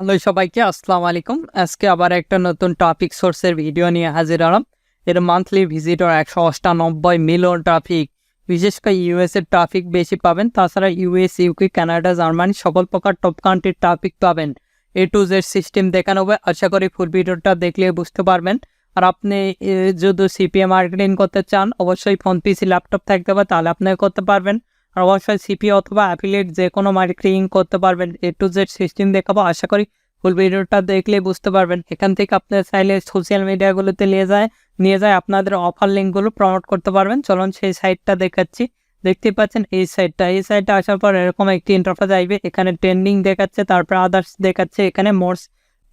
Hello সবাইকে, আসসালামু আলাইকুম। আজকে আবার একটা নতুন টপিক সোর্সের ভিডিও নিয়ে হাজির হলাম। এর মান্থলি ভিজিটর 198 মিলিয়ন ট্রাফিক। বিশেষ করে ইউএস এর ট্রাফিক বেশি পাবেন। তাছাড়া ইউএস, ইউকে, কানাডা, জার্মানি সকল প্রকার টপ কান্ট্রির ট্রাফিক পাবেন। A to Z সিস্টেম দেখানো হবে। আশা করি ফুল ভিডিওটা দেখলে বুঝতে পারবেন। আর আপনি যদি সিপিএ মার্কেটিং করতে চান, অবশ্যই ফোন, পিসি, ল্যাপটপ থাকতে হবে, তাহলে আপনি করতে পারবেন। আর অবশ্যই সিপিএ অথবা অ্যাফিলিয়েট যে কোনো মার্কেটিং করতে পারবেন। A to Z সিস্টেম দেখাবো। আশা করি ফুল ভিডিওটা দেখলে বুঝতে পারবেন। এখান থেকে আপনার চাইলে সোশ্যাল মিডিয়াগুলোতে নিয়ে যায় আপনাদের অফার লিঙ্কগুলো প্রমোট করতে পারবেন। চলুন সেই সাইটটা দেখাচ্ছি। দেখতে পাচ্ছেন এই সাইটটা আসার পর এরকম একটি ইন্টারফেস আসবে। এখানে ট্রেন্ডিং দেখাচ্ছে, তারপর আদার্স দেখাচ্ছে।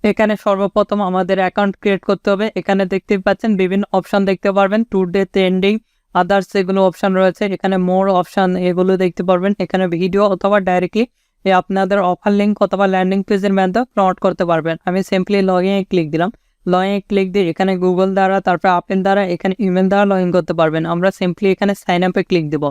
এখানে সর্বপ্রথম আমাদের অ্যাকাউন্ট ক্রিয়েট করতে হবে। এখানে দেখতে পাচ্ছেন বিভিন্ন অপশন দেখতে পারবেন। টুডে, ট্রেন্ডিং, আদার্স এগুলো অপশন রয়েছে। এখানে মোর অপশন এগুলো দেখতে পারবেন। এখানে ভিডিও অথবা ডাইরেক্টলি আপনাদের অফার লিঙ্ক অথবা ল্যান্ডিং পেজের মাধ্যমে প্রমোট করতে পারবেন। আমি সিম্পলি লগইনে ক্লিক দিলাম। লগইনে ক্লিক দিয়ে এখানে গুগল দ্বারা, তারপর আপেন দ্বারা, এখানে ইমেল দ্বারা লগ ইন করতে পারবেন। আমরা সিম্পলি এখানে সাইন আপে ক্লিক দেব।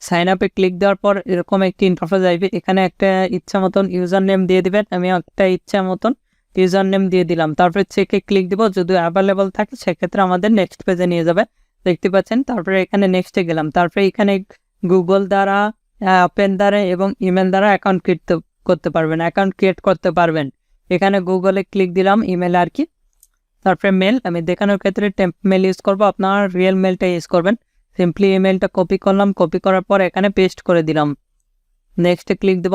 সাইন আপে ক্লিক দেওয়ার পর এরকম একটি ইন্টারফেস আসবে। এখানে একটা ইচ্ছা মতন ইউজার নেম দিয়ে দিবেন। আমি একটা ইচ্ছা মতন ইউজার নেম দিয়ে দিলাম। তারপরে চেকে ক্লিক দিব। যদি অ্যাভেলেবল থাকে সেক্ষেত্রে আমাদের নেক্সট পেজে নিয়ে যাবে। দেখতে পাচ্ছেন। তারপরে এখানে নেক্সটে গেলাম। তারপরে এখানে গুগল দ্বারা, আপেন দ্বারা এবং ইমেল দ্বারা অ্যাকাউন্ট ক্রিয়েট করতে পারবেন। এখানে গুগলে ক্লিক দিলাম, ইমেল আর কি। তারপরে মেল, আমি দেখানোর ক্ষেত্রে টেম্প মেল ইউজ করবো, আপনার রিয়েল মেলটা ইউজ করবেন। সিম্পলি ইমেলটা কপি করলাম। কপি করার পর এখানে পেস্ট করে দিলাম। নেক্সটে ক্লিক দেব।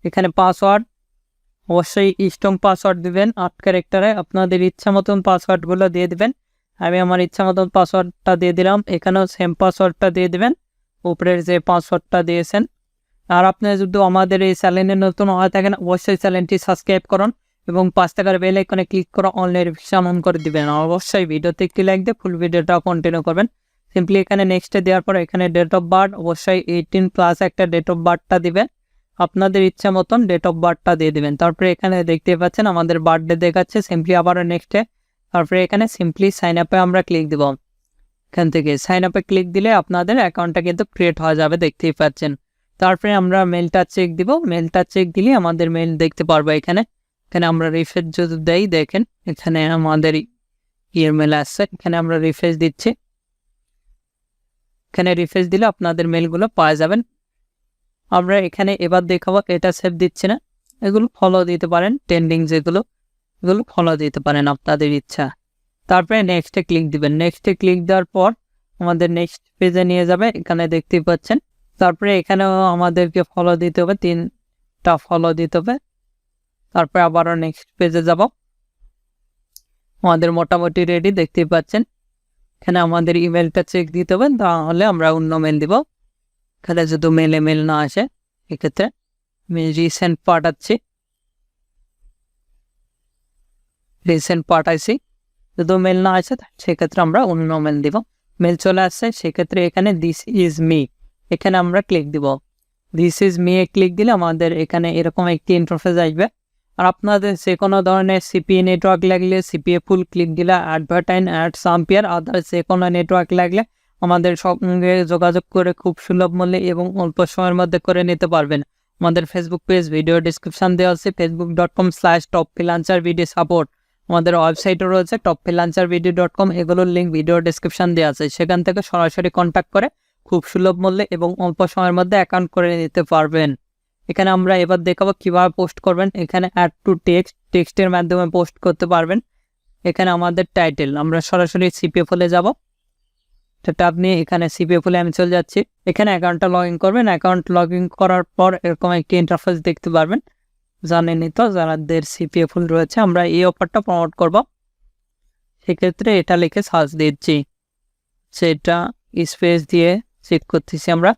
এখানে পাসওয়ার্ড, অবশ্যই স্ট্রং পাসওয়ার্ড দিবেন 8 ক্যারেক্টারে। আপনাদের ইচ্ছা মতন পাসওয়ার্ডগুলো দিয়ে দিবেন। আমি আমার ইচ্ছা মতন পাসওয়ার্ডটা দিয়ে দিলাম। এখানেও সেম পাসওয়ার্ডটা দিয়ে দিবেন, উপরের যে পাসওয়ার্ডটা দিয়েছেন। আর আপনি যদি আমাদের এই চ্যানেলে নতুন হয়ে থাকেন, অবশ্যই চ্যানেলটি সাবস্ক্রাইব করুন এবং 5 টাকার বেল আইকনে ক্লিক করে অল নোটিফিকেশন অন করে দিবেন। অবশ্যই ভিডিওতে একটি লাইক দিয়ে ফুল ভিডিওটা কন্টিনিউ করবেন। সিম্পলি এখানে নেক্সটে দেওয়ার পর এখানে ডেট অফ বার্থ, অবশ্যই 18+ একটা ডেট অফ বার্থটা দিবেন। আপনাদের ইচ্ছা মতন ডেট অফ বার্থটা দিয়ে দিবেন। তারপরে এখানে দেখতে পাচ্ছেন আমাদের বার্থডে দেখাচ্ছে। সিম্পলি আবারও নেক্সটে, তারপরে এখানে সিম্পলি সাইন আপে আমরা ক্লিক দিব। এখান থেকে সাইন আপে ক্লিক দিলে আপনাদের অ্যাকাউন্টটা কিন্তু ক্রিয়েট হয়ে যাবে, দেখতেই পাচ্ছেন। তারপরে আমরা মেলটা চেক দিব। মেলটা চেক দিলে আমাদের মেল দেখতে পারবো। এখানে আমরা রিফ্রেশ যদি দেই, দেখেন এখানে আমাদের মেল আসছে। এখানে আমরা রিফ্রেশ দিচ্ছি। এখানে রিফ্রেশ দিলে আপনাদের মেলগুলো পাওয়া যাবেন। আমরা এখানে এবার দেখাবো, এটা সেভ দিচ্ছে না, এগুলো ফলো দিতে পারেন। ট্রেন্ডিং যেগুলো, এগুলো ফলো দিতে পারেন আপনাদের ইচ্ছা। তারপরে নেক্সটে ক্লিক দিবেন। নেক্সটে ক্লিক দেওয়ার পর আমাদের নেক্সট পেজে নিয়ে যাবে। এখানে দেখতেই পাচ্ছেন। তারপরে এখানেও আমাদেরকে ফলো দিতে হবে, 3টা ফলো দিতে হবে। তারপরে আবারও নেক্সট পেজে যাব। আমাদের মোটামুটি রেডি, দেখতেই পাচ্ছেন। এখানে আমাদের ইমেলটা চেক দিতে হবে, তাহলে আমরা অন্য মেল দিব। এখানে যদি মেল না আসে, এক্ষেত্রে আমি রিসেন্ট পাঠাইছি। যদি মেল না আসে সেক্ষেত্রে আমরা অন্য মেল দিব। মেল চলে আসছে, সেক্ষেত্রে এখানে দিস ইজ মি, এখানে আমরা ক্লিক দিব। This is me a click দিলে আমাদের এখানে এরকম একটি ইন্টারফেস আসবে। আর আপনাদের যে কোনো ধরনের সিপিএ নেটওয়ার্ক লাগলে সিপিএ ফুল ক্লিক দিলে, অ্যাডভার্টাইন, অ্যাডস, আম্পিয়ার, আদার্স যে কোনো নেটওয়ার্ক লাগলে আমাদের সঙ্গে যোগাযোগ করে খুব সুলভ মূল্যে এবং অল্প সময়ের মধ্যে করে নিতে পারবেন। আমাদের ফেসবুক পেজ ভিডিও ডিসক্রিপশন দেওয়া আছে, facebook.com/topfreelancervideo support। আমাদের ওয়েবসাইটও রয়েছে topfreelancervideo.com, এগুলোর লিঙ্ক ভিডিও ডিসক্রিপশন দেওয়া আছে। সেখান থেকে সরাসরি কন্ট্যাক্ট করে খুব সুলভ মূল্যে এবং অল্প সময়ের মধ্যে অ্যাকাউন্ট করে নিতে পারবেন। এখানে আমরা এবার দেখাবো কিভাবে পোস্ট করবেন। এখানে অ্যাড টু টেক্সটের মাধ্যমে পোস্ট করতে পারবেন। এখানে আমাদের টাইটেল, আমরা সরাসরি সিপিএ ফুলে যাব। সেটা আপনি এখানে সিপিএ ফুলে আমি চলে যাচ্ছি। এখানে অ্যাকাউন্টটা লগ ইন করবেন। অ্যাকাউন্ট লগ ইন করার পর এরকম একটি ইন্টারফেস দেখতে পারবেন। জানেনই তো, যাদের সিপিএ ফুল রয়েছে। আমরা এই অফারটা প্রমোট করব, সেক্ষেত্রে এটা লিখে সার্চ দিচ্ছি। সেটা স্পেস দিয়ে চেক করতেছি। আমরা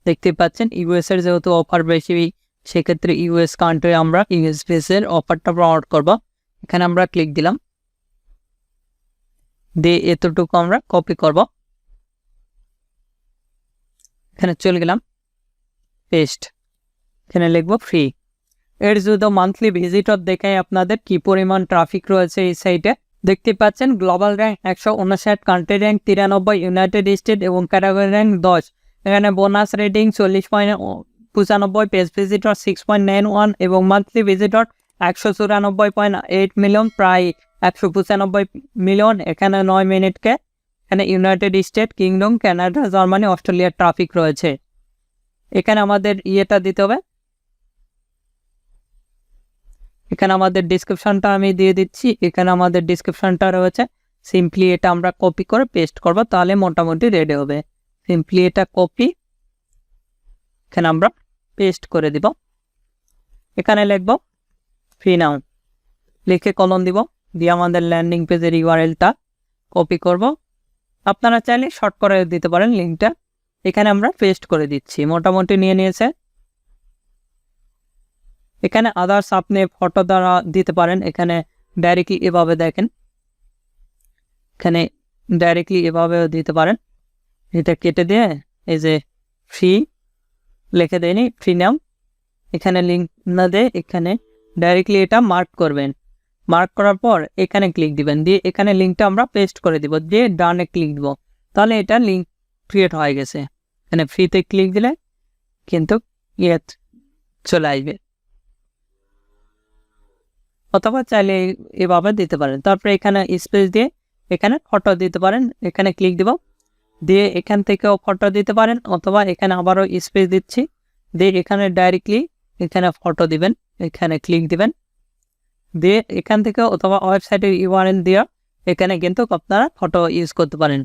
দেখতে পাচ্ছেন ইউএস এর যেহেতু অফার বেশি, সেক্ষেত্রে ইউএস কান্ট্রি আমরা ইউএস বেসের অফারটা প্রমোট করব। এখানে আমরা ক্লিক দিলাম, দিয়ে এতটুকু আমরা কপি করব। এখানে চলে গেলাম, পেস্ট, এখানে লিখব ফ্রি। এর যদি মান্থলি ভিজিটর দেখাই আপনাদের কি পরিমাণ ট্রাফিক রয়েছে এই সাইটে। দেখতে পাচ্ছেন global rank 159, country rank 93, United state এবং ক্যাটাগরি র্যাঙ্ক 10। এখানে বোনাস রেটিং 40 95, পেজ ভিজিটর 6.91 এবং মান্থলি ভিজিটর 194.8 মিলিয়ন, প্রায় 195 মিলিয়ন। এখানে 9 মিনিটকে এখানে United state, kingdom, Canada, Germany, অস্ট্রেলিয়ার ট্রাফিক রয়েছে। এখানে আমাদের ইয়েটা দিতে হবে, এখানে আমাদের ডিসক্রিপশনটা আমি দিয়ে দিচ্ছি। এখানে আমাদের ডিসক্রিপশনটা রয়েছে, সিম্পলি এটা আমরা কপি করে পেস্ট করব, তাহলে মোটামুটি রেডি হবে। সিম্পলি এটা কপি, এখানে আমরা পেস্ট করে দিব। এখানে লিখব ফ্রি নাও, লিখে কলম দিব, দিয়ে আমাদের ল্যান্ডিং পেজের ইউআরএলটা কপি করব। আপনারা চাইলে শর্ট করে দিতে পারেন লিঙ্কটা। এখানে আমরা পেস্ট করে দিচ্ছি, মোটামুটি নিয়ে নিয়েছে। এখানে আদার্স আপনি ফটো দ্বারা দিতে পারেন। এখানে ডাইরেক্টলি এভাবে দেখেন, এখানে ডাইরেক্টলি এভাবেও দিতে পারেন। এটা কেটে দিয়ে এই যে ফ্রি লিখে দেয়নি, ফ্রি নাও, এখানে লিঙ্ক না দিয়ে এখানে ডাইরেক্টলি এটা মার্ক করবেন। মার্ক করার পর এখানে ক্লিক দিবেন, দিয়ে এখানে লিঙ্কটা আমরা পেস্ট করে দিব, দিয়ে ডানে ক্লিক দিব, তাহলে এটা লিঙ্ক ক্রিয়েট হয়ে গেছে। এখানে ফ্রিতে ক্লিক দিলে কিন্তু ইয়ে চলে আসবে, অথবা চাইলে এভাবে দিতে পারেন। তারপরে এখানে স্পেস দিয়ে এখানে ফটো দিতে পারেন, এখানে ক্লিক দিব, দিয়ে এখান থেকেও ফটো দিতে পারেন, অথবা এখানে আবারও স্পেস দিচ্ছি, দিয়ে এখানে ডাইরেক্টলি এখানে ফটো দিবেন, এখানে ক্লিক দিবেন, দিয়ে এখান থেকে অথবা ওয়েবসাইটের ইউআরএল দিয়ে এখানে কিন্তু আপনারা ফটো ইউজ করতে পারেন।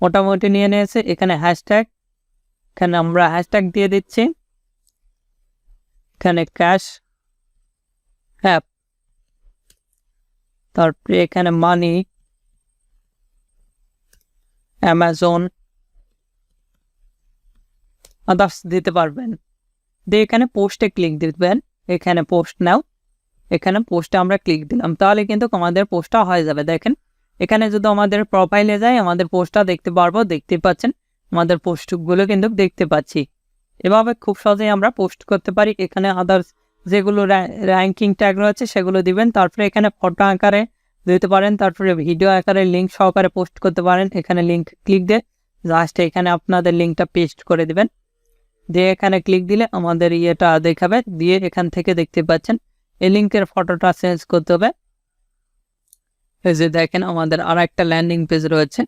মোটামুটি নিয়ে নিয়েছে। এখানে হ্যাশট্যাগ, এখানে আমরা হ্যাশট্যাগ দিয়ে দিচ্ছি, এখানে ক্যাশ অ্যাপ, তারপরে এখানে মানি, অ্যামাজন, আদার্স দিতে পারবেন। দিয়ে এখানে পোস্টে ক্লিক দিবেন, এখানে পোস্ট নাও, এখানে পোস্টে আমরা ক্লিক দিলাম, তাহলে কিন্তু আমাদের পোস্টটা হয়ে যাবে। দেখেন এখানে যদি আমাদের প্রোফাইলে যাই আমাদের পোস্টটা দেখতে পারবো, দেখতে পাচ্ছেন আমাদের পোস্টগুলো কিন্তু দেখতে পাচ্ছি। এভাবে খুব সহজেই আমরা পোস্ট করতে পারি। এখানে আদার্স যেগুলো র্যাঙ্কিং ট্যাগ রয়েছে সেগুলো দিবেন, তারপরে এখানে ফটো আকারে দিতে পারেন, তারপরে ভিডিও আকারে লিঙ্ক সহকারে পোস্ট করতে পারেন। এখানে লিঙ্ক ক্লিক দিয়ে জাস্ট এখানে আপনাদের লিঙ্কটা পেস্ট করে দিবেন, দিয়ে এখানে ক্লিক দিলে আমাদের ইয়েটা দেখাবে, দিয়ে এখান থেকে দেখতে পাচ্ছেন এই লিঙ্কের ফটোটা চেঞ্জ করতে হবে। এই যে দেখেন আমাদের আর একটা ল্যান্ডিং পেজ রয়েছে।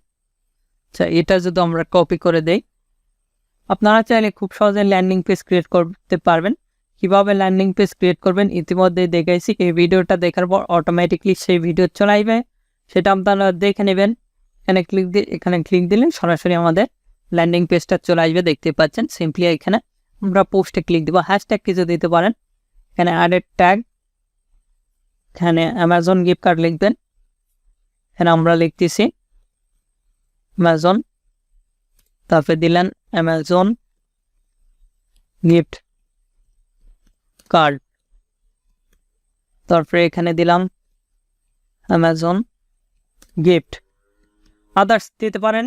আচ্ছা, এটা যদি আমরা কপি করে দেই, আপনারা চাইলে খুব সহজে ল্যান্ডিং পেজ ক্রিয়েট করতে পারবেন। কিভাবে ল্যান্ডিং পেজ ক্রিয়েট করবেন ইতিমধ্যে দেখাইছি। এই ভিডিওটা দেখার পর অটোমেটিকলি সেই ভিডিও চলে আসবে, সেটা আপনারা দেখে নেবেন। এখানে ক্লিক দিলে সরাসরি আমাদের ল্যান্ডিং পেজটা চলে আসবে, দেখতে পাচ্ছেন। সিম্পলি এখানে আমরা পোস্টে ক্লিক দিব, হ্যাশট্যাগ কিছু দিতে পারেন, এখানে অ্যাডেড ট্যাগ, এখানে অ্যামাজন গিফট কার্ড লিখবেন, এখানে আমরা লিখতেছি অ্যামাজন, তারপরে দিলেন অ্যামাজন গিফট কার্ড, তারপরে এখানে দিলাম অ্যামাজন গিফট, আদার্স দিতে পারেন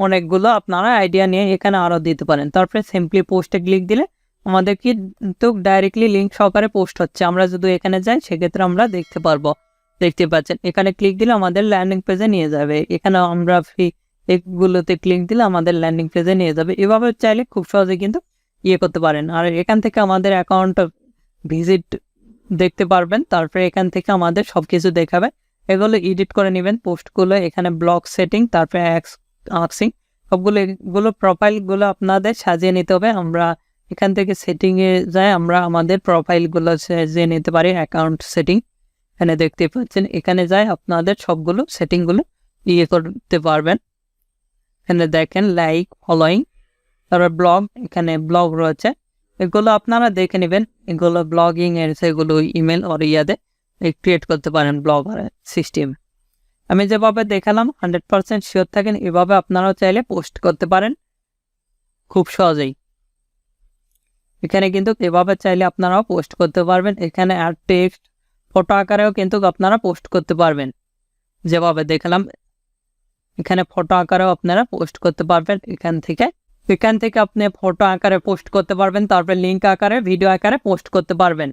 অনেকগুলো, আপনারা আইডিয়া নিয়ে এখানে আরও দিতে পারেন। তারপরে সিম্পলি পোস্টে ক্লিক দিলে আমাদের কিন্তু ডাইরেক্টলি লিঙ্ক সহকারে পোস্ট হচ্ছে। আমরা যদি এখানে যাই সেক্ষেত্রে আমরা দেখতে পারবো, দেখতে পাচ্ছেন। এখানে ক্লিক দিলে আমাদের ল্যান্ডিং পেজে নিয়ে যাবে। এখানে আমরা এগুলোতে ক্লিক দিলে আমাদের ল্যান্ডিং পেজে নিয়ে যাবে। এভাবে চাইলে খুব সহজে কিন্তু ইয়ে করতে পারেন। আর এখান থেকে আমাদের অ্যাকাউন্ট ভিজিট দেখতে পারবেন, তারপরে এখান থেকে আমাদের সব কিছু দেখাবে। এগুলো এডিট করে নেবেন পোস্টগুলো, এখানে ব্লগ সেটিং, তারপরে আক্সিং, সবগুলো এগুলো প্রোফাইলগুলো আপনাদের সাজিয়ে নিতে হবে। আমরা এখান থেকে সেটিংয়ে যাই, আমরা আমাদের প্রোফাইলগুলো সাজিয়ে নিতে পারি। অ্যাকাউন্ট সেটিং এখানে দেখতে পাচ্ছেন, এখানে যাই আপনাদের সবগুলো সেটিংগুলো ইয়ে করতে পারবেন। এখানে দেখেন লাইক, ফলোয়িং, তারপর ব্লগ, এখানে ব্লগ রয়েছে, এগুলো আপনারা দেখে নেবেন। এগুলো ব্লগিং এর সেগুলো ইমেল আর ইয়াদে ক্রিয়েট করতে পারেন ব্লগ সিস্টেম। আমি যেভাবে দেখালাম 100% শিওর থাকেন এভাবে আপনারাও চাইলে পোস্ট করতে পারেন খুব সহজেই। এখানে কিন্তু এভাবে চাইলে আপনারাও পোস্ট করতে পারবেন। এখানে আর টেক্সট, ফটো আকারেও কিন্তু আপনারা পোস্ট করতে পারবেন যেভাবে দেখালাম। এখানে ফটো আকারেও আপনারা পোস্ট করতে পারবেন। এখান থেকে আপনি ফটো আকারে পোস্ট করতে পারবেন, তারপরে লিঙ্ক আকারে, ভিডিও আকারে পোস্ট করতে পারবেন।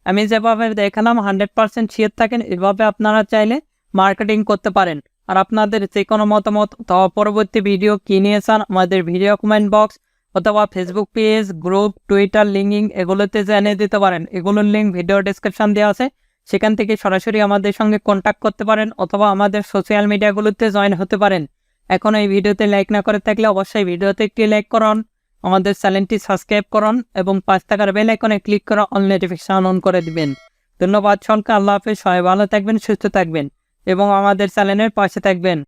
আমি যেভাবে দেখালাম 100% শিওর থাকেন এভাবে আপনারা চাইলে মার্কেটিং করতে পারেন। আর আপনাদের যে কোনো মতামত অথবা পরবর্তী ভিডিও কি নিয়ে চান আমাদের ভিডিও কমেন্ট বক্স অথবা Facebook page, group, Twitter, LinkedIn এগুলোতে জেনে দিতে পারেন। এগুলোর লিঙ্ক ভিডিও ডেসক্রিপশন দেওয়া আছে, সেখান থেকে সরাসরি আমাদের সঙ্গে কন্ট্যাক্ট করতে পারেন অথবা আমাদের সোশ্যাল মিডিয়াগুলোতে জয়েন হতে পারেন। এখন এই ভিডিওতে লাইক না করে থাকলে অবশ্যই ভিডিওতে একটি লাইক করুন, আমাদের চ্যানেলটি সাবস্ক্রাইব করুন এবং 5 টাকার বেল আইকনে ক্লিক করে অল নোটিফিকেশন অন করে দিবেন। ধন্যবাদ সকলকে। আল্লাহ হাফেজ। সবাই ভালো থাকবেন, সুস্থ থাকবেন এবং আমাদের চ্যানেলের পাশে থাকবেন।